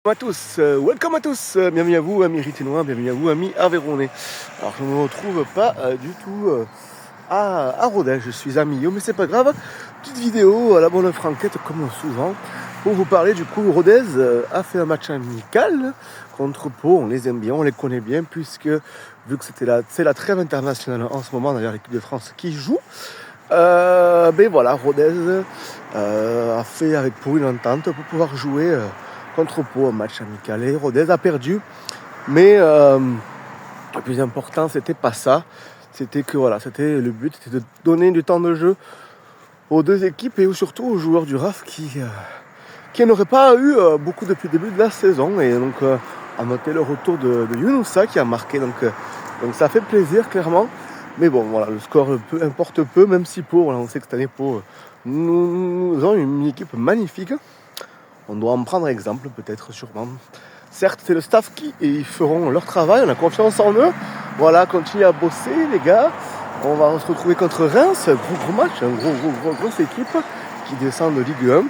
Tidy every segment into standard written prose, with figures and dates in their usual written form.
Bonjour à tous, welcome à tous, bienvenue à vous amis Ritinois, bienvenue à vous amis Aveyronais. Alors je ne me retrouve pas du tout à Rodez, je suis à Millau, mais c'est pas grave. Petite vidéo à la bonne franquette comme souvent pour vous parler du coup. Rodez a fait un match amical contre Pau, on les aime bien, on les connaît bien puisque vu que c'est la trêve internationale en ce moment, d'ailleurs l'équipe de France qui joue. Ben voilà, Rodez a fait avec Pau une entente pour pouvoir jouer contre Pau, un match amical. Et Rodez a perdu, mais le plus important c'était pas ça, c'était que voilà, c'était le but, c'était de donner du temps de jeu aux deux équipes et surtout aux joueurs du RAF qui n'auraient pas eu beaucoup depuis le début de la saison. Et donc à noter le retour de Younoussa qui a marqué, donc ça fait plaisir clairement. Mais bon, voilà, le score importe peu, même si Pau, voilà, on sait que cette année Pau nous avons une équipe magnifique. On doit en prendre exemple, peut-être, sûrement. Certes, c'est le staff qui ils feront leur travail, on a confiance en eux. Voilà, continuez à bosser, les gars. On va se retrouver contre Reims, gros match, une grosse équipe qui descend de Ligue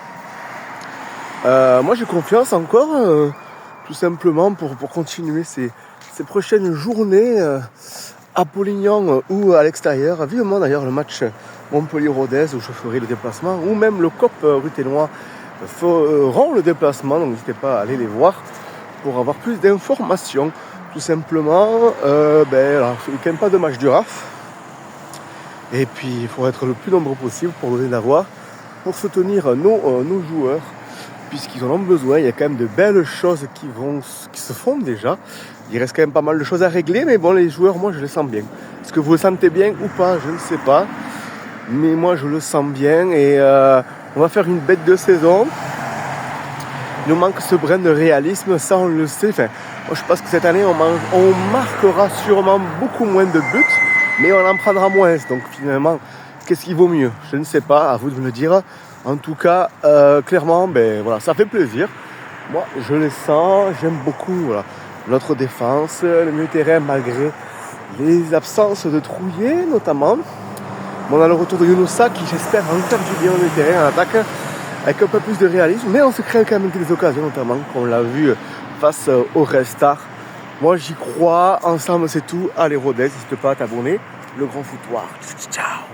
1. Moi, j'ai confiance encore, tout simplement, pour continuer ces prochaines journées à Polignan ou à l'extérieur. Vivement, d'ailleurs, le match Montpellier-Rodez où je ferai le déplacement, ou même le COP Ruténois feront le déplacement, donc n'hésitez pas à aller les voir pour avoir plus d'informations. Tout simplement, voilà, ce week-end pas de match du RAF. Et puis il faut être le plus nombreux possible pour donner la voix, pour soutenir nos joueurs, puisqu'ils en ont besoin. Il y a quand même de belles choses qui se font déjà. Il reste quand même pas mal de choses à régler, mais bon, les joueurs, moi je les sens bien. Est-ce que vous le sentez bien ou pas, je ne sais pas. Mais moi je le sens bien et on va faire une bête de saison. Il nous manque ce brin de réalisme, ça on le sait. Enfin, moi je pense que cette année on marquera sûrement beaucoup moins de buts, mais on en prendra moins. Donc finalement, qu'est-ce qui vaut mieux? Je ne sais pas, à vous de me le dire. En tout cas, clairement, voilà, ça fait plaisir. Moi je les sens, j'aime beaucoup notre défense, le milieu de terrain malgré les absences de Trouillet notamment. On a le retour de Younoussa qui j'espère va nous faire du bien au milieu de terrain en attaque avec un peu plus de réalisme, mais on se crée quand même des occasions notamment qu'on l'a vu face au Red Star. Moi j'y crois, ensemble c'est tout. Allez Rodez, n'hésite pas à t'abonner, le grand foutoir. Ciao.